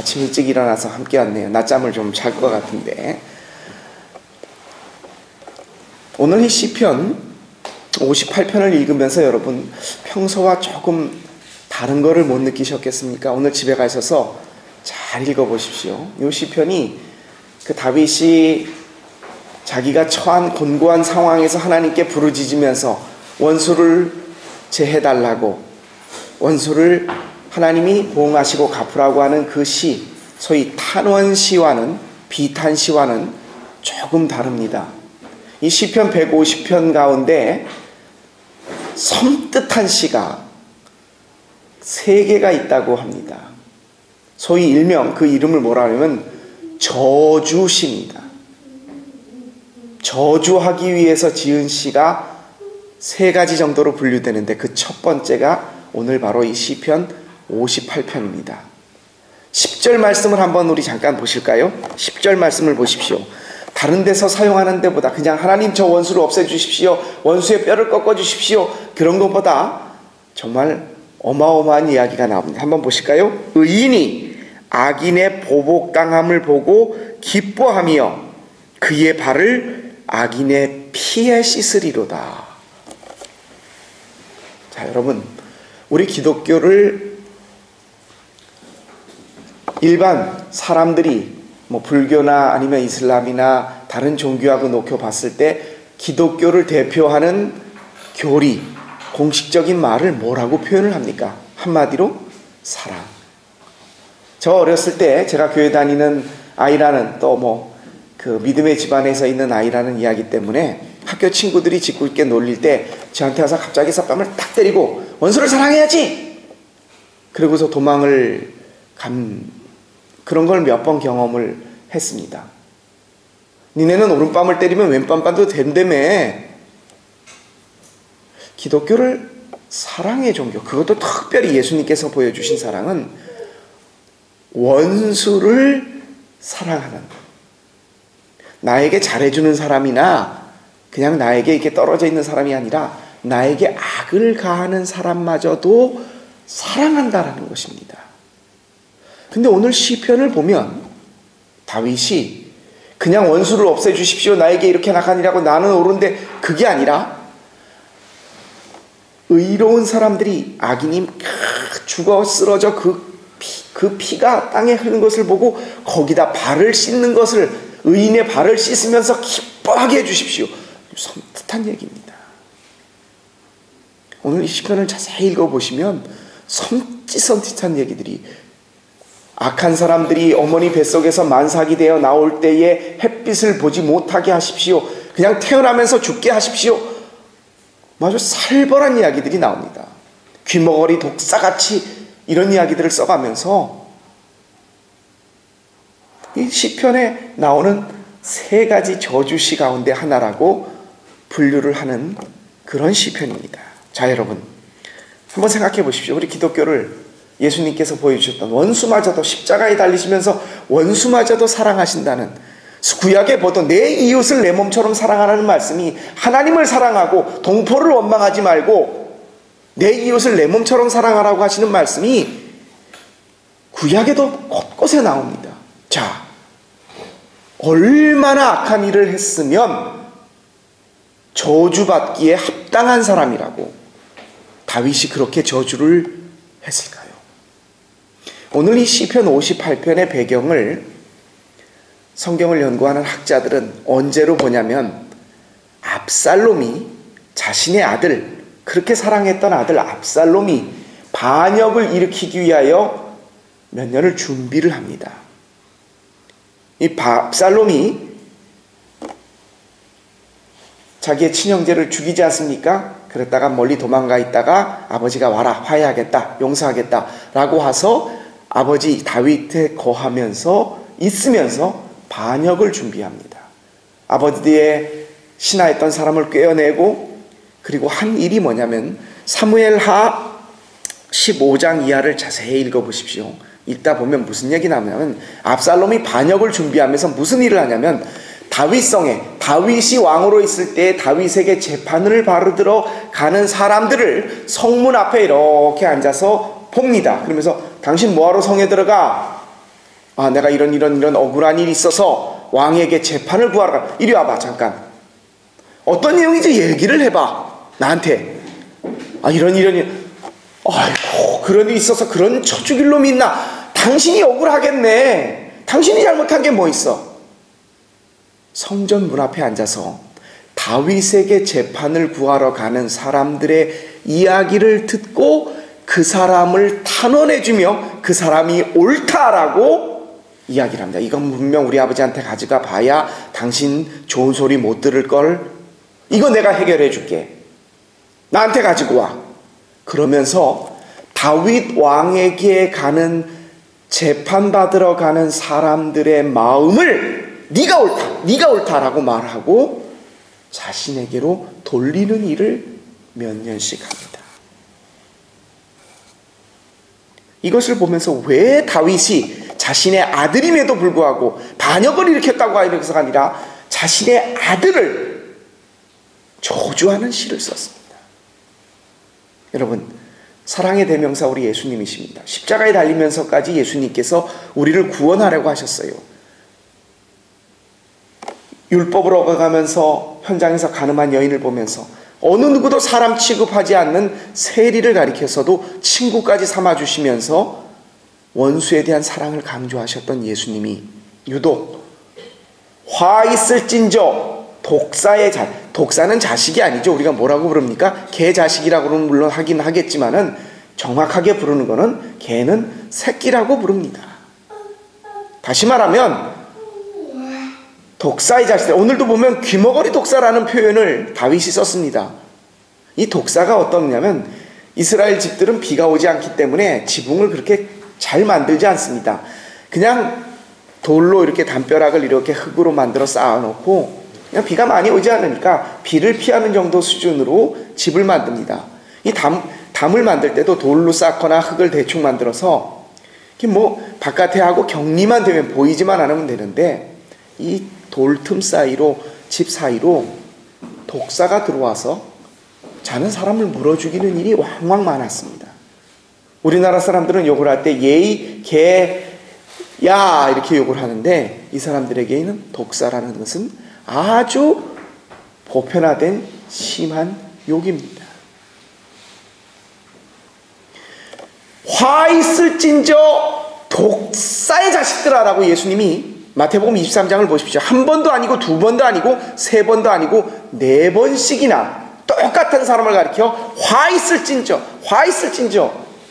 아침 일찍 일어나서 함께 왔네요. 낮잠을 좀 잘 것 같은데. 오늘 이 시편 58편을 읽으면서 여러분 평소와 조금 다른 거를 못 느끼셨겠습니까? 오늘 집에 가셔서 잘 읽어보십시오. 이 시편이 그 다윗이 자기가 처한 곤고한 상황에서 하나님께 부르짖으면서 원수를 제해달라고, 원수를 하나님이 보응하시고 갚으라고 하는 그 시, 소위 탄원시와는, 비탄시와는 조금 다릅니다. 이 시편 150편 가운데 섬뜩한 시가 3개가 있다고 합니다. 소위 일명 그 이름을 뭐라 하냐면 저주시입니다. 저주하기 위해서 지은 시가 3가지 정도로 분류되는데 그 첫 번째가 오늘 바로 이 시편 58편입니다. 10절 말씀을 한번 우리 잠깐 보실까요? 10절 말씀을 보십시오. 다른 데서 사용하는 데보다 그냥 하나님 저 원수를 없애주십시오, 원수의 뼈를 꺾어주십시오, 그런 것보다 정말 어마어마한 이야기가 나옵니다. 한번 보실까요? 의인이 악인의 보복당함을 보고 기뻐하며 그의 발을 악인의 피에 씻으리로다. 자, 여러분, 우리 기독교를 일반 사람들이 불교나 아니면 이슬람이나 다른 종교하고 놓고 봤을 때 기독교를 대표하는 교리, 공식적인 말을 뭐라고 표현을 합니까? 한마디로 사랑. 저 어렸을 때 제가 교회 다니는 아이라는, 또 그 믿음의 집안에서 있는 아이라는 이야기 때문에 학교 친구들이 짓궂게 있게 놀릴 때 저한테 와서 갑자기 삿밤을 딱 때리고 원수를 사랑해야지! 그러고서 도망을 간 그런 걸 몇 번 경험을 했습니다. 니네는 오른밤을 때리면 왼밤도 된다며. 기독교를 사랑의 종교, 그것도 특별히 예수님께서 보여주신 사랑은 원수를 사랑하는, 나에게 잘해주는 사람이나 그냥 나에게 이렇게 떨어져 있는 사람이 아니라 나에게 악을 가하는 사람마저도 사랑한다라는 것입니다. 근데 오늘 시편을 보면 다윗이 그냥 원수를 없애주십시오, 나에게 이렇게 나가니라고 나는 옳은데, 그게 아니라 의로운 사람들이, 악인이 죽어 쓰러져 그 피가 땅에 흐르는 것을 보고 거기다 발을 씻는 것을, 의인의 발을 씻으면서 기뻐하게 해주십시오. 섬뜩한 얘기입니다. 오늘 이 시편을 자세히 읽어보시면 섬찟한 얘기들이, 악한 사람들이 어머니 뱃속에서 만삭이 되어 나올 때에 햇빛을 보지 못하게 하십시오, 그냥 태어나면서 죽게 하십시오, 아주 살벌한 이야기들이 나옵니다. 귀머거리 독사같이 이런 이야기들을 써가면서 이 시편에 나오는 3가지 저주시 가운데 하나라고 분류를 하는 그런 시편입니다. 자, 여러분 한번 생각해 보십시오. 우리 기독교를 예수님께서 보여주셨던 원수마저도, 십자가에 달리시면서 원수마저도 사랑하신다는, 구약에 보던 내 이웃을 내 몸처럼 사랑하라는 말씀이 하나님을 사랑하고 동포를 원망하지 말고 내 이웃을 내 몸처럼 사랑하라고 하시는 말씀이 구약에도 곳곳에 나옵니다. 자, 얼마나 악한 일을 했으면 저주받기에 합당한 사람이라고 다윗이 그렇게 저주를 했을까요? 오늘 이 시편 58편의 배경을 성경을 연구하는 학자들은 언제로 보냐면, 압살롬이 자신의 아들, 그렇게 사랑했던 아들 압살롬이 반역을 일으키기 위하여 몇 년을 준비를 합니다. 이 압살롬이 자기의 친형제를 죽이지 않습니까? 그랬다가 멀리 도망가 있다가 아버지가 와라, 화해하겠다, 용서하겠다 라고 해서 아버지 다윗에 거하면서 있으면서 반역을 준비합니다. 아버지의 신하였던 사람을 꿰어내고, 그리고 한 일이 뭐냐면 사무엘하 15장 이하를 자세히 읽어보십시오. 읽다 보면 무슨 얘기 나오냐면, 압살롬이 반역을 준비하면서 무슨 일을 하냐면, 다윗성에 다윗이 왕으로 있을 때 다윗에게 재판을 받으러 가는 사람들을 성문 앞에 이렇게 앉아서 봅니다. 그러면서 당신 뭐하러 성에 들어가? 내가 이런 억울한 일이 있어서 왕에게 재판을 구하러 가. 이리 와봐 잠깐. 어떤 내용인지 얘기를 해봐 나한테. 이런 아이고 그런 일이 있어서 그런 쳐 죽일 놈이 있나. 당신이 억울하겠네. 당신이 잘못한 게 뭐 있어. 성전 문 앞에 앉아서 다윗에게 재판을 구하러 가는 사람들의 이야기를 듣고 그 사람을 탄원해주며 그 사람이 옳다라고 이야기를 합니다. 이건 분명 우리 아버지한테 가져가 봐야 당신 좋은 소리 못 들을걸. 이거 내가 해결해 줄게. 나한테 가지고 와. 그러면서 다윗 왕에게 가는 재판받으러 가는 사람들의 마음을 네가 옳다라고 말하고 자신에게로 돌리는 일을 몇 년씩 합니다. 이것을 보면서 왜 다윗이 자신의 아들임에도 불구하고 반역을 일으켰다고 해서가 아니라 자신의 아들을 저주하는 시를 썼습니다. 여러분, 사랑의 대명사 우리 예수님이십니다. 십자가에 달리면서까지 예수님께서 우리를 구원하려고 하셨어요. 율법을 어겨가면서 현장에서 가늠한 여인을 보면서 어느 누구도 사람 취급하지 않는 세리를 가리켜서도 친구까지 삼아주시면서 원수에 대한 사랑을 강조하셨던 예수님이 유독 화 있을진저 독사는 자식이 아니죠. 우리가 뭐라고 부릅니까? 개 자식이라고 그러면 물론 하긴 하겠지만은 정확하게 부르는 거는 개는 새끼라고 부릅니다. 다시 말하면 독사의 자식들, 오늘도 보면 귀머거리 독사라는 표현을 다윗이 썼습니다. 이 독사가 어떠냐면 이스라엘 집들은 비가 오지 않기 때문에 지붕을 그렇게 잘 만들지 않습니다. 그냥 돌로 이렇게 담벼락을 이렇게 흙으로 만들어 쌓아놓고 그냥 비가 많이 오지 않으니까 비를 피하는 정도 수준으로 집을 만듭니다. 이 담을 만들 때도 돌로 쌓거나 흙을 대충 만들어서 바깥에 하고 격리만 되면 보이지만 않으면 되는데 이 돌 틈 사이로 집 사이로 독사가 들어와서 자는 사람을 물어 죽이는 일이 왕왕 많았습니다. 우리나라 사람들은 욕을 할 때 예의, 개, 야 이렇게 욕을 하는데 이 사람들에게는 독사라는 것은 아주 보편화된 심한 욕입니다. 화 있을진저 독사의 자식들아라고 예수님이 마태복음 23장을 보십시오. 한 번도 아니고 두 번도 아니고 세 번도 아니고 네 번씩이나 똑같은 사람을 가리켜 화 있을진저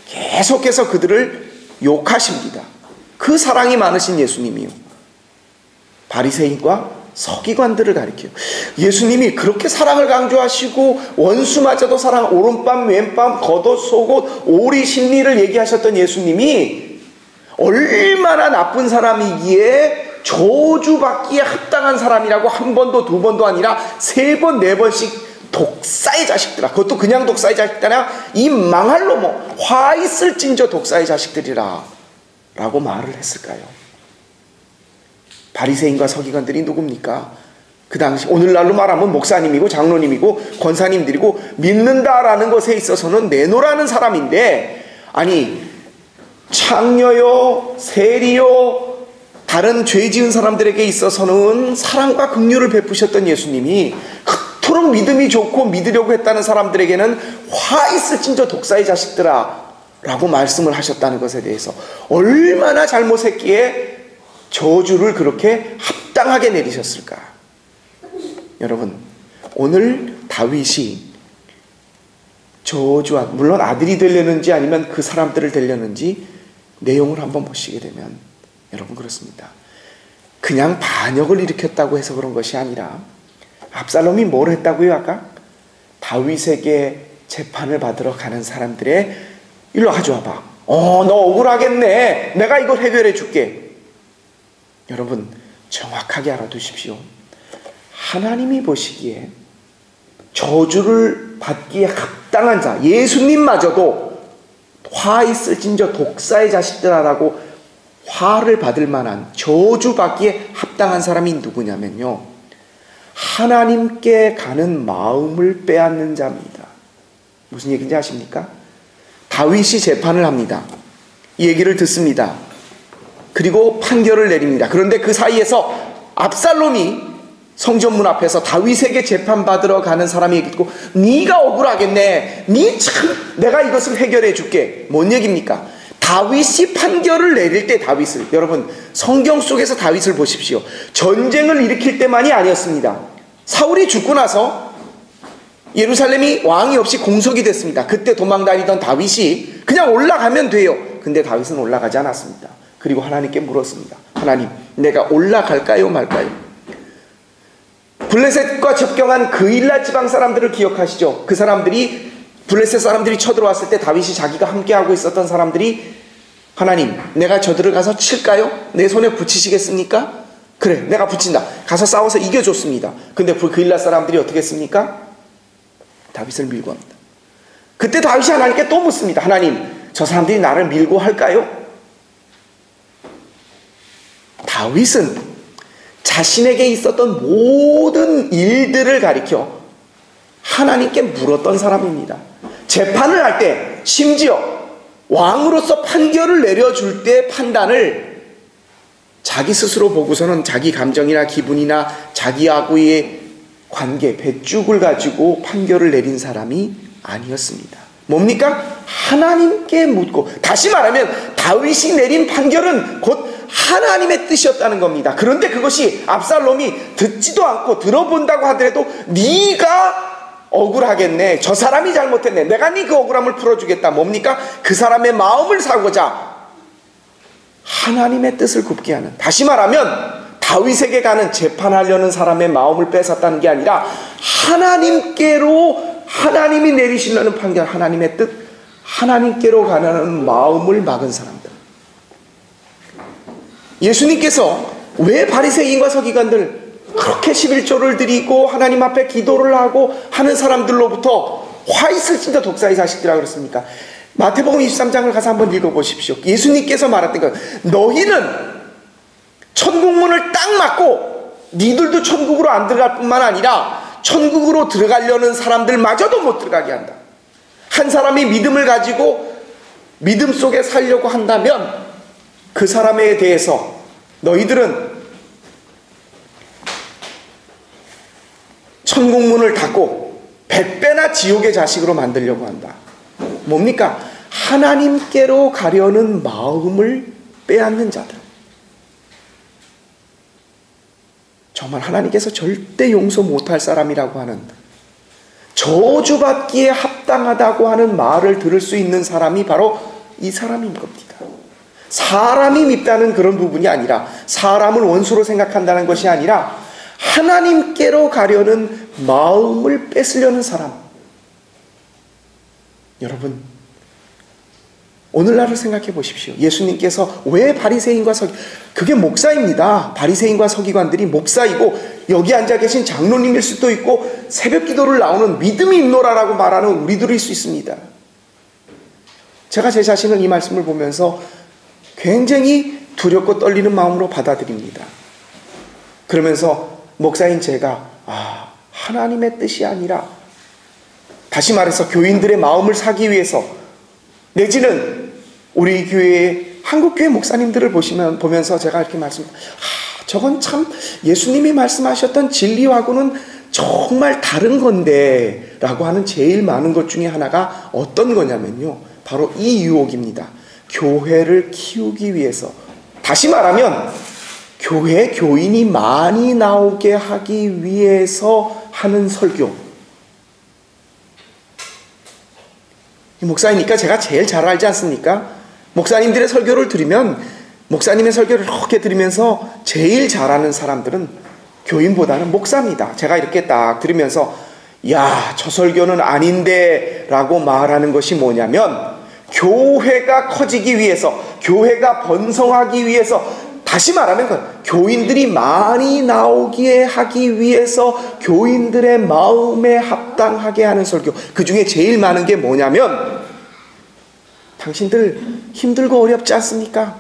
계속해서 그들을 욕하십니다. 그 사랑이 많으신 예수님이요. 바리새인과 서기관들을 가리켜요. 예수님이 그렇게 사랑을 강조하시고 원수마저도 사랑, 오른밤 왼밤 겉옷 속옷 오리 심리를 얘기하셨던 예수님이 얼마나 나쁜 사람이기에 저주받기에 합당한 사람이라고 한 번도 두 번도 아니라 세 번 네 번씩 독사의 자식들아, 그것도 그냥 독사의 자식들아, 이 망할 놈 화 있을진저 독사의 자식들이라 라고 말을 했을까요? 바리새인과 서기관들이 누굽니까? 그 당시 오늘날로 말하면 목사님이고 장로님이고 권사님들이고 믿는다라는 것에 있어서는 내노라는 사람인데, 아니 창녀요 세리요 다른 죄 지은 사람들에게 있어서는 사랑과 긍휼을 베푸셨던 예수님이 그토록 믿음이 좋고 믿으려고 했다는 사람들에게는 화 있을진저 독사의 자식들아 라고 말씀을 하셨다는 것에 대해서 얼마나 잘못했기에 저주를 그렇게 합당하게 내리셨을까. 여러분, 오늘 다윗이 저주한, 물론 아들이 되려는지 아니면 그 사람들을 되려는지 내용을 한번 보시게 되면 여러분 그렇습니다. 그냥 반역을 일으켰다고 해서 그런 것이 아니라 압살롬이 뭘 했다고요? 아까 다윗에게 재판을 받으러 가는 사람들의 일로 가져와봐. 너 억울하겠네. 내가 이걸 해결해 줄게. 여러분 정확하게 알아두십시오. 하나님이 보시기에 저주를 받기에 합당한 자, 예수님마저도 화 있을진저 독사의 자식들아라고 화를 받을 만한, 저주받기에 합당한 사람이 누구냐면요, 하나님께 가는 마음을 빼앗는 자입니다. 무슨 얘기인지 아십니까? 다윗이 재판을 합니다. 이 얘기를 듣습니다. 그리고 판결을 내립니다. 그런데 그 사이에서 압살롬이 성전문 앞에서 다윗에게 재판받으러 가는 사람이 있고, 네가 억울하겠네, 내가 이것을 해결해 줄게. 뭔 얘기입니까? 다윗이 판결을 내릴 때 다윗을, 여러분 성경 속에서 다윗을 보십시오. 전쟁을 일으킬 때만이 아니었습니다. 사울이 죽고 나서 예루살렘이 왕이 없이 공석이 됐습니다. 그때 도망다니던 다윗이 그냥 올라가면 돼요. 근데 다윗은 올라가지 않았습니다. 그리고 하나님께 물었습니다. 하나님, 내가 올라갈까요 말까요? 블레셋과 접경한 그일라 지방 사람들을 기억하시죠? 그 사람들이, 블레셋 사람들이 쳐들어왔을 때 다윗이 자기가 함께하고 있었던 사람들이, 하나님, 내가 저들을 가서 칠까요? 내 손에 붙이시겠습니까? 그래, 내가 붙인다. 가서 싸워서 이겨줬습니다. 근데 그일라 사람들이 어떻게 했습니까? 다윗을 밀고 합니다. 그때 다윗이 하나님께 또 묻습니다. 하나님, 저 사람들이 나를 밀고 할까요? 다윗은 자신에게 있었던 모든 일들을 가리켜 하나님께 물었던 사람입니다. 재판을 할 때, 심지어 왕으로서 판결을 내려줄 때 판단을 자기 스스로 보고서는 자기 감정이나 기분이나 자기하고의 관계, 배쭉을 가지고 판결을 내린 사람이 아니었습니다. 뭡니까? 하나님께 묻고, 다시 말하면 다윗이 내린 판결은 곧 하나님의 뜻이었다는 겁니다. 그런데 그것이 압살롬이 듣지도 않고 들어본다고 하더라도 네가 억울하겠네, 저 사람이 잘못했네, 내가 네 그 억울함을 풀어주겠다. 뭡니까? 그 사람의 마음을 사고자 하나님의 뜻을 굽게 하는, 다시 말하면 다윗에게 가는 재판하려는 사람의 마음을 뺏었다는 게 아니라 하나님께로, 하나님이 내리시려는 판결, 하나님의 뜻, 하나님께로 가는 마음을 막은 사람들. 예수님께서 왜 바리새인과 서기관들, 그렇게 11조를 드리고 하나님 앞에 기도를 하고 하는 사람들로부터 화 있을 진짜 독사의 자식들이라고 그랬습니까? 마태복음 23장을 가서 한번 읽어보십시오. 예수님께서 말했던 것, 너희는 천국문을 딱 막고 니들도 천국으로 안 들어갈 뿐만 아니라 천국으로 들어가려는 사람들마저도 못 들어가게 한다. 한 사람이 믿음을 가지고 믿음 속에 살려고 한다면 그 사람에 대해서 너희들은 천국문을 닫고 100배나 지옥의 자식으로 만들려고 한다. 뭡니까? 하나님께로 가려는 마음을 빼앗는 자들. 정말 하나님께서 절대 용서 못할 사람이라고 하는, 저주받기에 합당하다고 하는 말을 들을 수 있는 사람이 바로 이 사람인 겁니다. 사람이 밉다는 그런 부분이 아니라, 사람을 원수로 생각한다는 것이 아니라 하나님께로 가려는 마음을 뺏으려는 사람. 여러분, 오늘날을 생각해 보십시오. 예수님께서 왜 바리새인과 그게 목사입니다. 바리새인과 서기관들이 목사이고 여기 앉아 계신 장로님일 수도 있고 새벽 기도를 나오는 믿음이 있노라라고 말하는 우리들일 수 있습니다. 제가 제 자신을 이 말씀을 보면서 굉장히 두렵고 떨리는 마음으로 받아들입니다. 그러면서 목사인 제가 하나님의 뜻이 아니라, 다시 말해서 교인들의 마음을 사기 위해서, 내지는 우리 교회의 한국교회 목사님들을 보면서 제가 이렇게 말씀합니다. 저건 참 예수님이 말씀하셨던 진리하고는 정말 다른 건데 라고 하는 제일 많은 것 중에 하나가 어떤 거냐면요, 바로 이 유혹입니다. 교회를 키우기 위해서, 다시 말하면 교회 교인이 많이 나오게 하기 위해서 하는 설교. 목사이니까 제가 제일 잘 알지 않습니까? 목사님들의 설교를 들으면, 목사님의 설교를 이렇게 들으면서 제일 잘하는 사람들은 교인보다는 목사입니다. 제가 이렇게 딱 들으면서 야, 저 설교는 아닌데 라고 말하는 것이 뭐냐면, 교회가 커지기 위해서, 교회가 번성하기 위해서, 다시 말하면 교인들이 많이 나오게 하기 위해서 교인들의 마음에 합당하게 하는 설교. 그 중에 제일 많은 게 뭐냐면, 당신들 힘들고 어렵지 않습니까?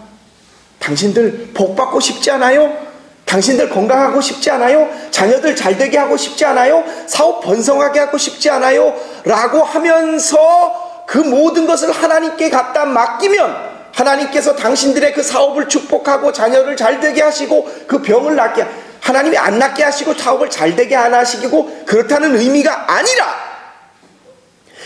당신들 복 받고 싶지 않아요? 당신들 건강하고 싶지 않아요? 자녀들 잘 되게 하고 싶지 않아요? 사업 번성하게 하고 싶지 않아요? 라고 하면서 그 모든 것을 하나님께 갖다 맡기면 하나님께서 당신들의 그 사업을 축복하고 자녀를 잘되게 하시고 그 병을 낫게 하나님이 안 낫게 하시고 사업을 잘되게 안 하시고 그렇다는 의미가 아니라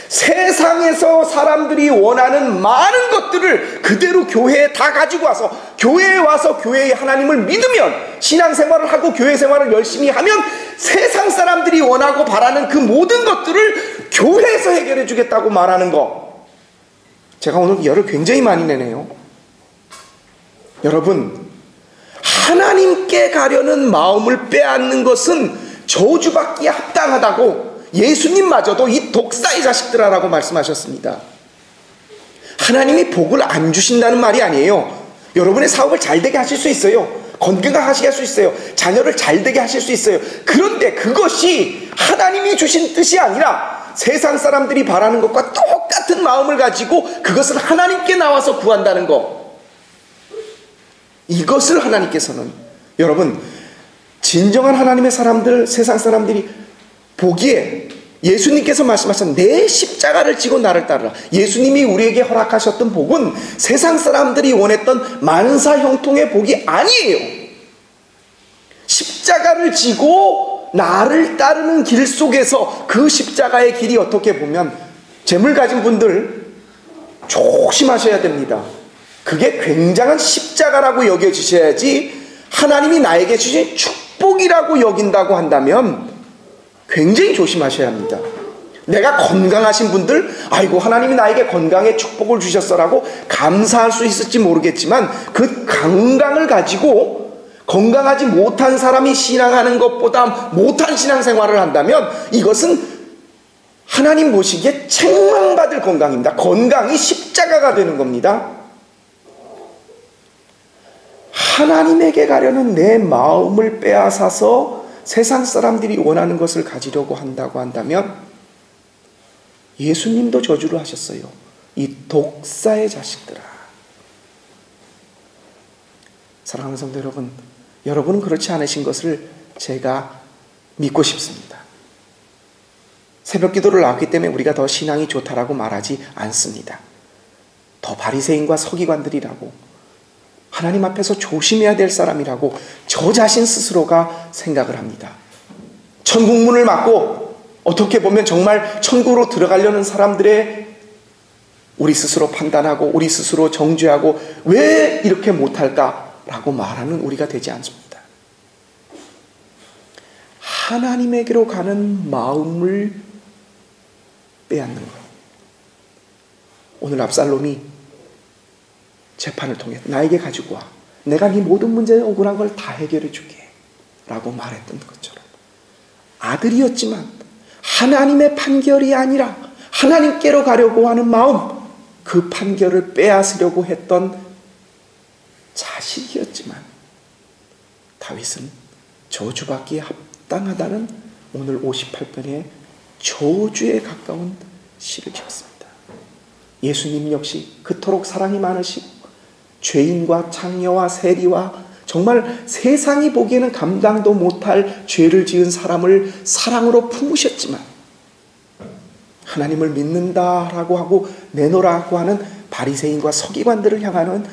세상에서 사람들이 원하는 많은 것들을 그대로 교회에 다 가지고 와서 교회에 와서 교회의 하나님을 믿으면 신앙생활을 하고 교회 생활을 열심히 하면 세상 사람들이 원하고 바라는 그 모든 것들을 교회에서 해결해 주겠다고 말하는 거. 제가 오늘 열을 굉장히 많이 내네요. 여러분, 하나님께 가려는 마음을 빼앗는 것은 저주받기에 합당하다고 예수님마저도 이 독사의 자식들아라고 말씀하셨습니다. 하나님이 복을 안 주신다는 말이 아니에요. 여러분의 사업을 잘되게 하실 수 있어요. 건강하시게 할 수 있어요. 자녀를 잘되게 하실 수 있어요. 그런데 그것이 하나님이 주신 뜻이 아니라 세상 사람들이 바라는 것과 똑같은 마음을 가지고 그것을 하나님께 나와서 구한다는 것. 이것을 하나님께서는, 여러분, 진정한 하나님의 사람들, 세상 사람들이 보기에 예수님께서 말씀하신 내 십자가를 지고 나를 따르라. 예수님이 우리에게 허락하셨던 복은 세상 사람들이 원했던 만사 형통의 복이 아니에요. 십자가를 지고 나를 따르는 길 속에서 그 십자가의 길이 어떻게 보면 재물 가진 분들 조심하셔야 됩니다. 그게 굉장한 십자가라고 여겨지셔야지 하나님이 나에게 주신 축복이라고 여긴다고 한다면 굉장히 조심하셔야 합니다. 내가 건강하신 분들, 아이고 하나님이 나에게 건강의 축복을 주셨어라고 감사할 수 있을지 모르겠지만 그 건강을 가지고 건강하지 못한 사람이 신앙하는 것보다 못한 신앙생활을 한다면 이것은 하나님 보시기에 책망받을 건강입니다. 건강이 십자가가 되는 겁니다. 하나님에게 가려는 내 마음을 빼앗아서 세상 사람들이 원하는 것을 가지려고 한다고 한다면 예수님도 저주를 하셨어요. 이 독사의 자식들아. 사랑하는 성도 여러분, 여러분은 그렇지 않으신 것을 제가 믿고 싶습니다. 새벽 기도를 나왔기 때문에 우리가 더 신앙이 좋다라고 말하지 않습니다. 더 바리새인과 서기관들이라고 하나님 앞에서 조심해야 될 사람이라고 저 자신 스스로가 생각을 합니다. 천국문을 막고 어떻게 보면 정말 천국으로 들어가려는 사람들의 우리 스스로 판단하고 우리 스스로 정죄하고 왜 이렇게 못할까라고 말하는 우리가 되지 않습니다. 하나님에게로 가는 마음을 빼앗는 것. 오늘 압살롬이 재판을 통해 나에게 가지고 와. 내가 네 모든 문제에 억울한 걸 다 해결해 줄게. 라고 말했던 것처럼 아들이었지만 하나님의 판결이 아니라 하나님께로 가려고 하는 마음, 그 판결을 빼앗으려고 했던 자식이었지만 다윗은 저주받기에 합당하다는 오늘 58편의 저주에 가까운 시를 지었습니다. 예수님 역시 그토록 사랑이 많으시고 죄인과 창녀와 세리와 정말 세상이 보기에는 감당도 못할 죄를 지은 사람을 사랑으로 품으셨지만 하나님을 믿는다라고 하고 내놓으라고 하는 바리새인과 서기관들을 향하는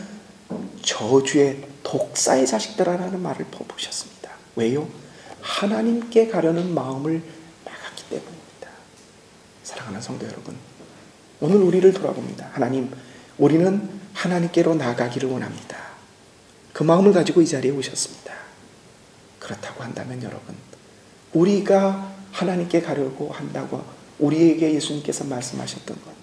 저주의 독사의 자식들아라는 말을 퍼부으셨습니다. 왜요? 하나님께 가려는 마음을 막았기 때문입니다. 사랑하는 성도 여러분, 오늘 우리를 돌아봅니다. 하나님, 우리는 하나님께로 나가기를 원합니다. 그 마음을 가지고 이 자리에 오셨습니다. 그렇다고 한다면 여러분, 우리가 하나님께 가려고 한다고 우리에게 예수님께서 말씀하셨던 것,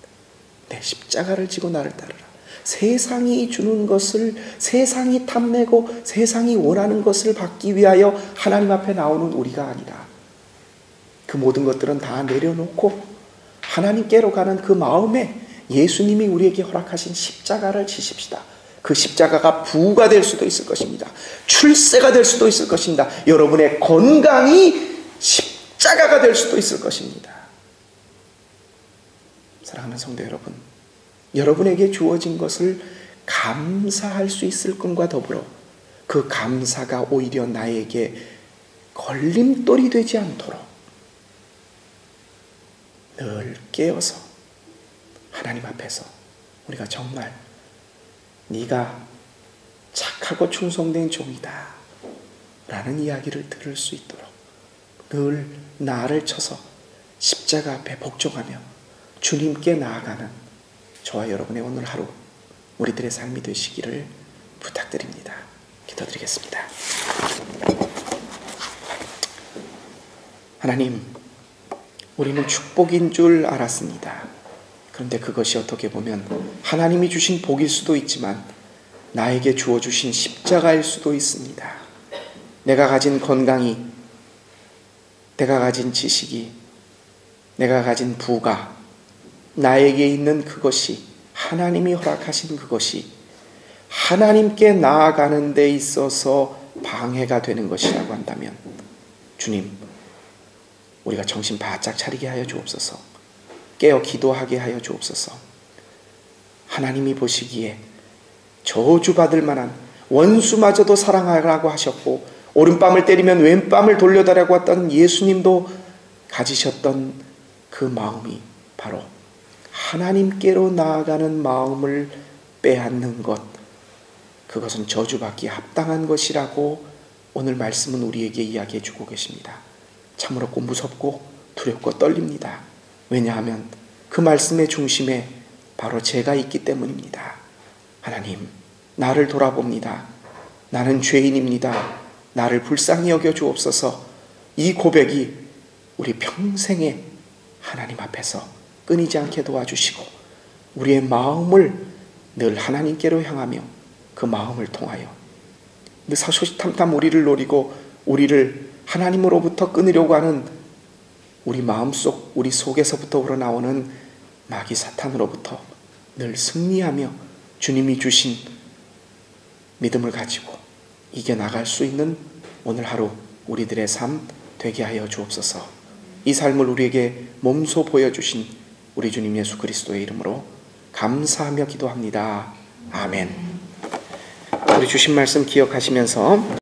내 십자가를 지고 나를 따르라. 세상이 주는 것을, 세상이 탐내고 세상이 원하는 것을 받기 위하여 하나님 앞에 나오는 우리가 아니라 그 모든 것들은 다 내려놓고 하나님께로 가는 그 마음에 예수님이 우리에게 허락하신 십자가를 지십시다. 그 십자가가 부가 될 수도 있을 것입니다. 출세가 될 수도 있을 것입니다. 여러분의 건강이 십자가가 될 수도 있을 것입니다. 사랑하는 성도 여러분, 여러분에게 주어진 것을 감사할 수 있을 것과 더불어 그 감사가 오히려 나에게 걸림돌이 되지 않도록 늘 깨어서 하나님 앞에서 우리가 정말 네가 착하고 충성된 종이다 라는 이야기를 들을 수 있도록 늘 나를 쳐서 십자가 앞에 복종하며 주님께 나아가는 저와 여러분의 오늘 하루 우리들의 삶이 되시기를 부탁드립니다. 기도드리겠습니다. 하나님, 우리는 축복인 줄 알았습니다. 그런데 그것이 어떻게 보면 하나님이 주신 복일 수도 있지만 나에게 주어주신 십자가일 수도 있습니다. 내가 가진 건강이, 내가 가진 지식이, 내가 가진 부가, 나에게 있는 그것이, 하나님이 허락하신 그것이 하나님께 나아가는 데 있어서 방해가 되는 것이라고 한다면 주님, 우리가 정신 바짝 차리게 하여 주옵소서. 깨어 기도하게 하여 주옵소서. 하나님이 보시기에 저주받을 만한, 원수마저도 사랑하라고 하셨고 오른뺨을 때리면 왼뺨을 돌려달라고 했던 예수님도 가지셨던 그 마음이 바로 하나님께로 나아가는 마음을 빼앗는 것, 그것은 저주받기에 합당한 것이라고 오늘 말씀은 우리에게 이야기해 주고 계십니다. 참으로 무섭고 두렵고 떨립니다. 왜냐하면 그 말씀의 중심에 바로 제가 있기 때문입니다. 하나님, 나를 돌아봅니다. 나는 죄인입니다. 나를 불쌍히 여겨 주옵소서. 이 고백이 우리 평생에 하나님 앞에서 끊이지 않게 도와주시고 우리의 마음을 늘 하나님께로 향하며 그 마음을 통하여 늘 사소탐탐 우리를 노리고 우리를 하나님으로부터 끊으려고 하는 우리 마음속, 우리 속에서부터 우러나오는 마귀 사탄으로부터 늘 승리하며 주님이 주신 믿음을 가지고 이겨나갈 수 있는 오늘 하루 우리들의 삶 되게 하여 주옵소서. 이 삶을 우리에게 몸소 보여주신 우리 주님 예수 그리스도의 이름으로 감사하며 기도합니다. 아멘. 우리 주신 말씀 기억하시면서